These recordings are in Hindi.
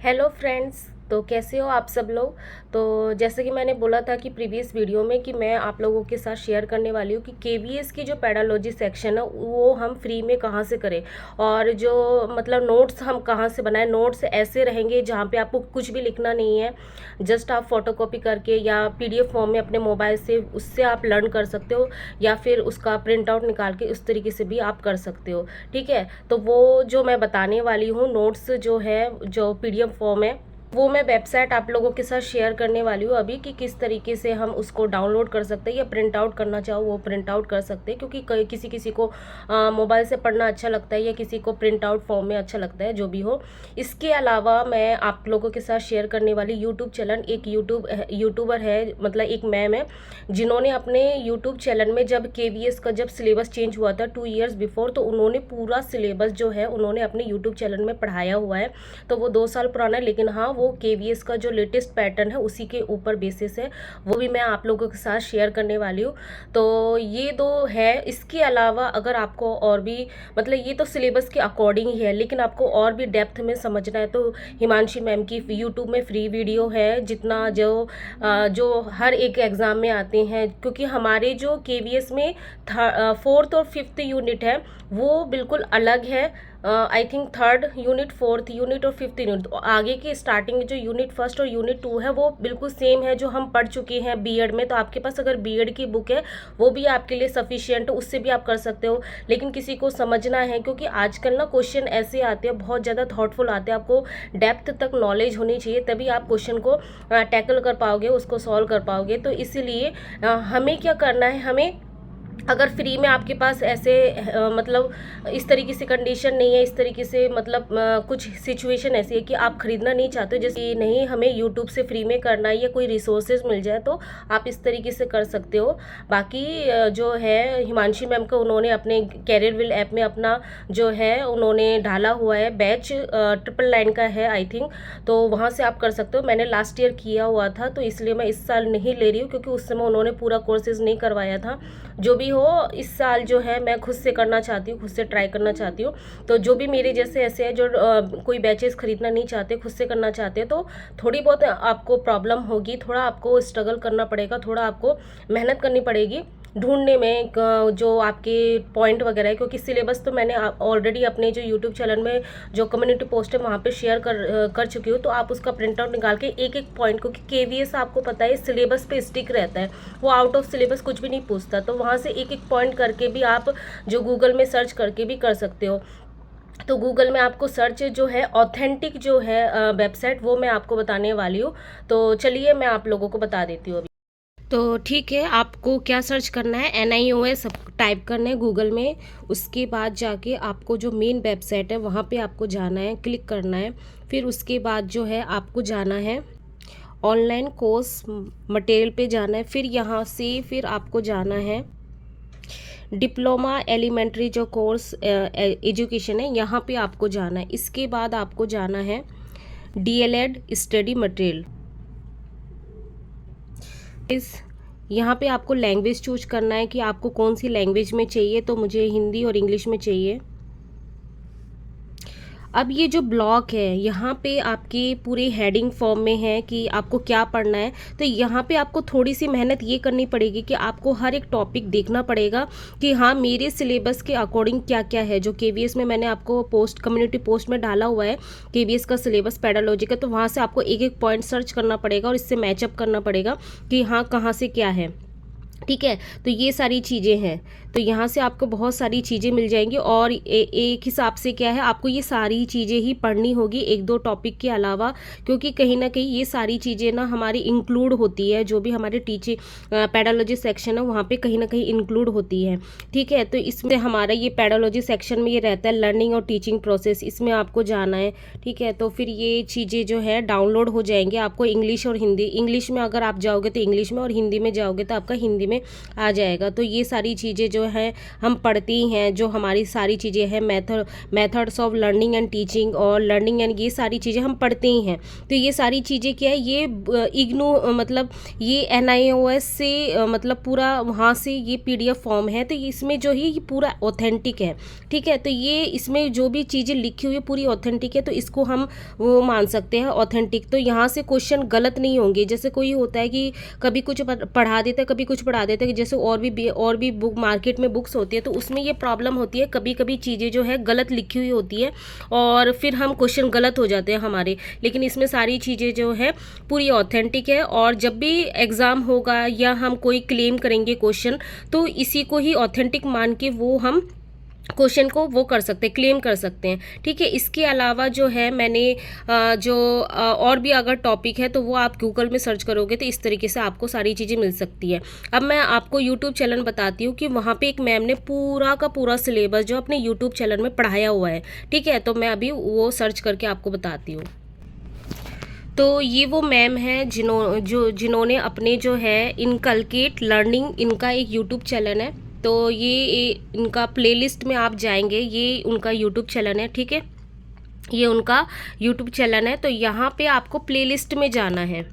Hello friends. तो कैसे हो आप सब लोग। तो जैसे कि मैंने बोला था कि प्रीवियस वीडियो में कि मैं आप लोगों के साथ शेयर करने वाली हूँ कि केवीएस की जो पेडालॉजी सेक्शन है वो हम फ्री में कहाँ से करें, और जो मतलब नोट्स हम कहाँ से बनाएं। नोट्स ऐसे रहेंगे जहाँ पे आपको कुछ भी लिखना नहीं है, जस्ट आप फोटोकॉपी करके या पीडीएफ फॉर्म में अपने मोबाइल से उससे आप लर्न कर सकते हो, या फिर उसका प्रिंट आउट निकाल के उस तरीके से भी आप कर सकते हो। ठीक है, तो वो जो मैं बताने वाली हूँ नोट्स जो है, जो पीडीएफ फॉर्म है, वो मैं वेबसाइट आप लोगों के साथ शेयर करने वाली हूँ अभी कि किस तरीके से हम उसको डाउनलोड कर सकते हैं, या प्रिंट आउट करना चाहो वो प्रिंट आउट कर सकते हैं। क्योंकि किसी किसी को मोबाइल से पढ़ना अच्छा लगता है, या किसी को प्रिंट आउट फॉर्म में अच्छा लगता है, जो भी हो। इसके अलावा मैं आप लोगों के साथ शेयर करने वाली यूट्यूब चैनल, एक यूट्यूबर है, मतलब एक मैम है, जिन्होंने अपने यूट्यूब चैनल में जब केवीएस का जब सिलेबस चेंज हुआ था 2 years बिफोर, तो उन्होंने पूरा सिलेबस जो है उन्होंने अपने यूट्यूब चैनल में पढ़ाया हुआ है। तो वो 2 साल पुराना है, लेकिन हाँ वो केवीएस का जो लेटेस्ट पैटर्न है उसी के ऊपर बेसिस है, वो भी मैं आप लोगों के साथ शेयर करने वाली हूँ। तो ये दो है। इसके अलावा अगर आपको और भी, मतलब ये तो सिलेबस के अकॉर्डिंग ही है, लेकिन आपको और भी डेप्थ में समझना है तो हिमांशी मैम की यूट्यूब में फ्री वीडियो है, जितना जो हर एक एग्ज़ाम में आते हैं। क्योंकि हमारे जो केवीएस में 4th और 5th यूनिट है वो बिल्कुल अलग है। I think 3rd unit, 4th unit और 5th यूनिट, आगे की स्टार्टिंग जो यूनिट 1 और यूनिट 2 है वो बिल्कुल सेम है जो हम पढ़ चुके हैं बीएड में। तो आपके पास अगर बीएड की बुक है वो भी आपके लिए सफिशियंट है, उससे भी आप कर सकते हो। लेकिन किसी को समझना है, क्योंकि आजकल ना क्वेश्चन ऐसे आते हैं, बहुत ज़्यादा थॉटफुल आते हैं, आपको डेप्थ तक नॉलेज होनी चाहिए, तभी आप क्वेश्चन को टैकल कर पाओगे, उसको सॉल्व कर पाओगे। तो इसीलिए हमें क्या करना है, हमें अगर फ्री में आपके पास ऐसे मतलब इस तरीके से कंडीशन नहीं है, इस तरीके से मतलब कुछ सिचुएशन ऐसी है कि आप खरीदना नहीं चाहते हो, जैसे नहीं हमें यूट्यूब से फ्री में करना है या कोई रिसोर्सेज मिल जाए, तो आप इस तरीके से कर सकते हो। बाकी जो है हिमांशी मैम का, उन्होंने अपने कैरियर विल ऐप में अपना जो है उन्होंने डाला हुआ है बैच, 999 का है आई थिंक, तो वहाँ से आप कर सकते हो। मैंने लास्ट ईयर किया हुआ था, तो इसलिए मैं इस साल नहीं ले रही हूँ, क्योंकि उस समय उन्होंने पूरा कोर्सेज नहीं करवाया था। जो भी हो, इस साल जो है मैं खुद से करना चाहती हूँ, खुद से ट्राई करना चाहती हूँ। तो जो भी मेरे जैसे ऐसे है जो कोई बैचेस खरीदना नहीं चाहते, खुद से करना चाहते हैं, तो थोड़ी बहुत आपको प्रॉब्लम होगी, थोड़ा आपको स्ट्रगल करना पड़ेगा, थोड़ा आपको मेहनत करनी पड़ेगी ढूंढने में जो आपके पॉइंट वगैरह है। क्योंकि सिलेबस तो मैंने ऑलरेडी अपने जो यूट्यूब चैनल में जो कम्युनिटी पोस्ट है वहाँ पे शेयर कर चुकी हूँ, तो आप उसका प्रिंट आउट निकाल के एक एक पॉइंट, क्योंकि केवीएस आपको पता है सिलेबस पे स्टिक रहता है, वो आउट ऑफ सिलेबस कुछ भी नहीं पूछता, तो वहाँ से एक एक पॉइंट करके भी आप जो गूगल में सर्च करके भी कर सकते हो। तो गूगल में आपको सर्च जो है ऑथेंटिक जो है वेबसाइट, वो मैं आपको बताने वाली हूँ। तो चलिए मैं आप लोगों को बता देती हूँ अभी। तो ठीक है, आपको क्या सर्च करना है, NIOS टाइप करना है गूगल में। उसके बाद जाके आपको जो मेन वेबसाइट है वहाँ पे आपको जाना है, क्लिक करना है। फिर उसके बाद जो है आपको जाना है ऑनलाइन कोर्स मटेरियल पे जाना है। फिर यहाँ से फिर आपको जाना है डिप्लोमा एलिमेंट्री जो कोर्स एजुकेशन है, यहाँ पे आपको जाना है। इसके बाद आपको जाना है DLED स्टडी मटेरियल। इस यहाँ पे आपको लैंग्वेज चूज करना है कि आपको कौन सी लैंग्वेज में चाहिए, तो मुझे हिंदी और इंग्लिश में चाहिए। अब ये जो ब्लॉक है यहाँ पे आपके पूरे हेडिंग फॉर्म में है कि आपको क्या पढ़ना है। तो यहाँ पे आपको थोड़ी सी मेहनत ये करनी पड़ेगी कि आपको हर एक टॉपिक देखना पड़ेगा कि हाँ मेरे सिलेबस के अकॉर्डिंग क्या क्या है। जो केवीएस में मैंने आपको पोस्ट कम्युनिटी पोस्ट में डाला हुआ है केवीएस का सिलेबस पेडालॉजी का, तो वहाँ से आपको एक एक पॉइंट सर्च करना पड़ेगा और इससे मैचअप करना पड़ेगा कि हाँ कहाँ से क्या है। ठीक है, तो ये सारी चीज़ें हैं। तो यहाँ से आपको बहुत सारी चीज़ें मिल जाएंगी, और एक हिसाब से क्या है, आपको ये सारी चीज़ें ही पढ़नी होगी एक दो टॉपिक के अलावा, क्योंकि कहीं ना कहीं ये सारी चीज़ें ना हमारी इंक्लूड होती है, जो भी हमारे टीचिंग पेडालॉजी सेक्शन है वहाँ पे कहीं ना कहीं इंक्लूड होती है। ठीक है, तो इसमें हमारा ये पेडालॉजी सेक्शन में ये रहता है लर्निंग और टीचिंग प्रोसेस, इसमें आपको जाना है। ठीक है, तो फिर ये चीज़ें जो है डाउनलोड हो जाएंगे आपको इंग्लिश और हिंदी। इंग्लिश में अगर आप जाओगे तो इंग्लिश में, और हिंदी में जाओगे तो आपका हिंदी में आ जाएगा। तो ये सारी चीज़ें जो है हम पढ़ती हैं, जो हमारी सारी चीज़ें हैं methods of learning and teaching और लर्निंग एंड ये सारी चीज़ें हम पढ़ते ही हैं। तो ये सारी चीज़ें क्या है, ये इग्नू मतलब ये NIOS से मतलब पूरा वहाँ से ये PDF फॉर्म है। तो इसमें जो है ये पूरा ऑथेंटिक है, ठीक है। तो ये इसमें जो भी चीज़ें लिखी हुई है पूरी ऑथेंटिक है, तो इसको हम वो मान सकते हैं ऑथेंटिक। तो यहाँ से क्वेश्चन गलत नहीं होंगे। जैसे कोई होता है कि कभी कुछ पढ़ा देता है, कभी कुछ पढ़ा देता है, जैसे और भी बुक मार्केट में बुक्स होती है, तो उसमें ये प्रॉब्लम होती है, कभी कभी चीज़ें जो है गलत लिखी हुई होती है और फिर हम क्वेश्चन गलत हो जाते हैं हमारे। लेकिन इसमें सारी चीज़ें जो है पूरी ऑथेंटिक है, और जब भी एग्ज़ाम होगा या हम कोई क्लेम करेंगे क्वेश्चन, तो इसी को ही ऑथेंटिक मान के वो हम क्वेश्चन को वो कर सकते हैं, क्लेम कर सकते हैं, ठीक है। इसके अलावा जो है मैंने और भी अगर टॉपिक है तो वो आप गूगल में सर्च करोगे तो इस तरीके से आपको सारी चीज़ें मिल सकती है। अब मैं आपको यूट्यूब चैनल बताती हूँ कि वहाँ पे एक मैम ने पूरा का पूरा सिलेबस जो अपने यूट्यूब चैनल में पढ़ाया हुआ है, ठीक है। तो मैं अभी वो सर्च करके आपको बताती हूँ। तो ये वो मैम है जिन्होंने अपने जो है इनकलकेट लर्निंग, इनका एक यूट्यूब चैनल है। तो ये इनका प्लेलिस्ट में आप जाएंगे, ये उनका यूट्यूब चैनल है, ठीक है। ये उनका यूट्यूब चैनल है। तो यहाँ पे आपको प्लेलिस्ट में जाना है।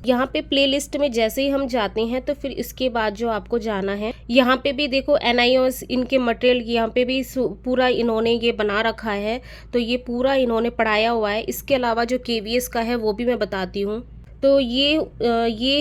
यहाँ पे प्लेलिस्ट में जैसे ही हम जाते हैं तो फिर इसके बाद जो आपको जाना है, यहाँ पे भी देखो NIOS इनके मटेरियल यहाँ पे भी पूरा इन्होंने ये बना रखा है। तो ये पूरा इन्होंने पढ़ाया हुआ है। इसके अलावा जो KVS का है वो भी मैं बताती हूँ। तो ये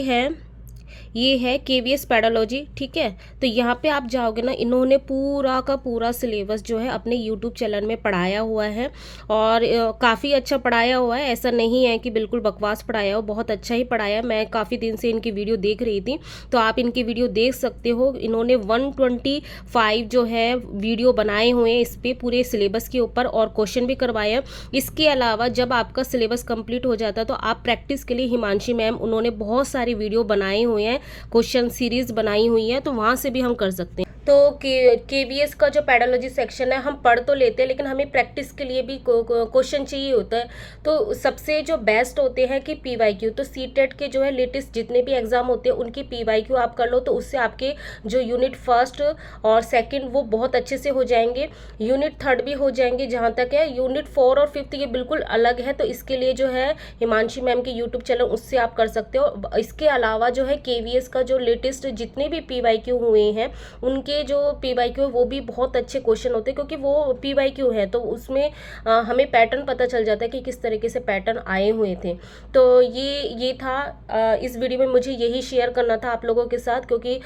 है KVS पेडालॉजी, ठीक है। तो यहाँ पे आप जाओगे ना, इन्होंने पूरा का पूरा सिलेबस जो है अपने यूट्यूब चैनल में पढ़ाया हुआ है, और काफ़ी अच्छा पढ़ाया हुआ है। ऐसा नहीं है कि बिल्कुल बकवास पढ़ाया हो, बहुत अच्छा ही पढ़ाया है। मैं काफ़ी दिन से इनकी वीडियो देख रही थी, तो आप इनकी वीडियो देख सकते हो। इन्होंने 125 जो है वीडियो बनाए हुए हैं इस पर पूरे सिलेबस के ऊपर, और क्वेश्चन भी करवाए हैं। इसके अलावा जब आपका सिलेबस कंप्लीट हो जाता है तो आप प्रैक्टिस के लिए हिमांशी मैम उन्होंने बहुत सारी वीडियो बनाए हुए हैं, क्वेश्चन सीरीज बनाई हुई है, तो वहाँ से भी हम कर सकते हैं। तो KVS का जो पेडालॉजी सेक्शन है हम पढ़ तो लेते हैं, लेकिन हमें प्रैक्टिस के लिए भी क्वेश्चन चाहिए होता है। तो सबसे जो बेस्ट होते हैं कि PYQ, तो CTET के जो है लेटेस्ट जितने भी एग्जाम होते हैं उनकी PYQ आप कर लो, तो उससे आपके जो यूनिट 1 और 2 वो बहुत अच्छे से हो जाएंगे, यूनिट 3 भी हो जाएंगे। जहाँ तक है यूनिट 4 और 5 ये बिल्कुल अलग है, तो इसके लिए जो है हिमांशी मैम के यूट्यूब चैनल उससे आप कर सकते हो। इसके अलावा जो है KVS का जो लेटेस्ट जितने भी PYQ हुए हैं उनके जो PYQ है वो भी बहुत अच्छे क्वेश्चन होते हैं, क्योंकि वो PYQ है तो उसमें हमें पैटर्न पता चल जाता है कि किस तरीके से पैटर्न आए हुए थे। तो ये था इस वीडियो में मुझे यही शेयर करना था आप लोगों के साथ, क्योंकि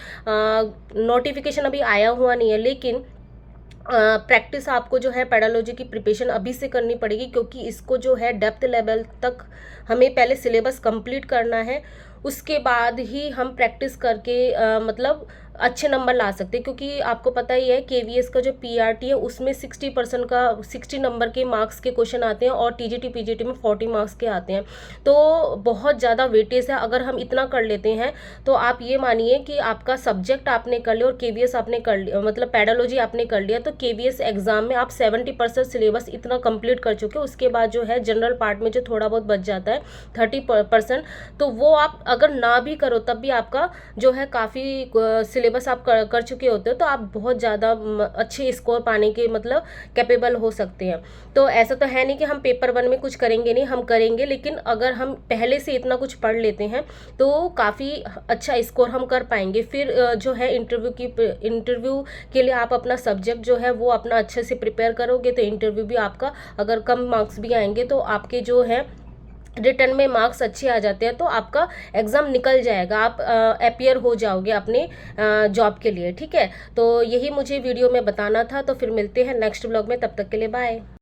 नोटिफिकेशन अभी आया हुआ नहीं है, लेकिन प्रैक्टिस आपको जो है पेडालॉजी की प्रिपरेशन अभी से करनी पड़ेगी, क्योंकि इसको जो है डेप्थ लेवल तक हमें पहले सिलेबस कंप्लीट करना है। उसके बाद ही हम प्रैक्टिस करके मतलब अच्छे नंबर ला सकते हैं, क्योंकि आपको पता ही है KVS का जो PRT है उसमें 60% का 60 नंबर के मार्क्स के क्वेश्चन आते हैं, और TGT PGT में 40 मार्क्स के आते हैं। तो बहुत ज़्यादा वेटेज है। अगर हम इतना कर लेते हैं तो आप ये मानिए कि आपका सब्जेक्ट आपने कर लिया और KVS आपने कर लिया, मतलब पेडालॉजी आपने कर लिया, तो KVS एग्जाम में आप 70% सिलेबस इतना कंप्लीट कर चुके हो। उसके बाद जो है जनरल पार्ट में जो थोड़ा बहुत बच जाता है 30%, तो वो आप अगर ना भी करो तब भी आपका जो है काफ़ी सिलेबस आप कर चुके होते हो, तो आप बहुत ज़्यादा अच्छे स्कोर पाने के मतलब कैपेबल हो सकते हैं। तो ऐसा तो है नहीं कि हम पेपर 1 में कुछ करेंगे नहीं, हम करेंगे, लेकिन अगर हम पहले से इतना कुछ पढ़ लेते हैं तो काफ़ी अच्छा स्कोर हम कर पाएंगे। फिर जो है इंटरव्यू के लिए आप अपना सब्जेक्ट जो है वो अपना अच्छे से प्रिपेयर करोगे, तो इंटरव्यू भी आपका अगर कम मार्क्स भी आएंगे तो आपके जो है रिटर्न में मार्क्स अच्छे आ जाते हैं, तो आपका एग्ज़ाम निकल जाएगा, आप अपीयर हो जाओगे अपने जॉब के लिए, ठीक है। तो यही मुझे वीडियो में बताना था। तो फिर मिलते हैं नेक्स्ट ब्लॉग में, तब तक के लिए बाय।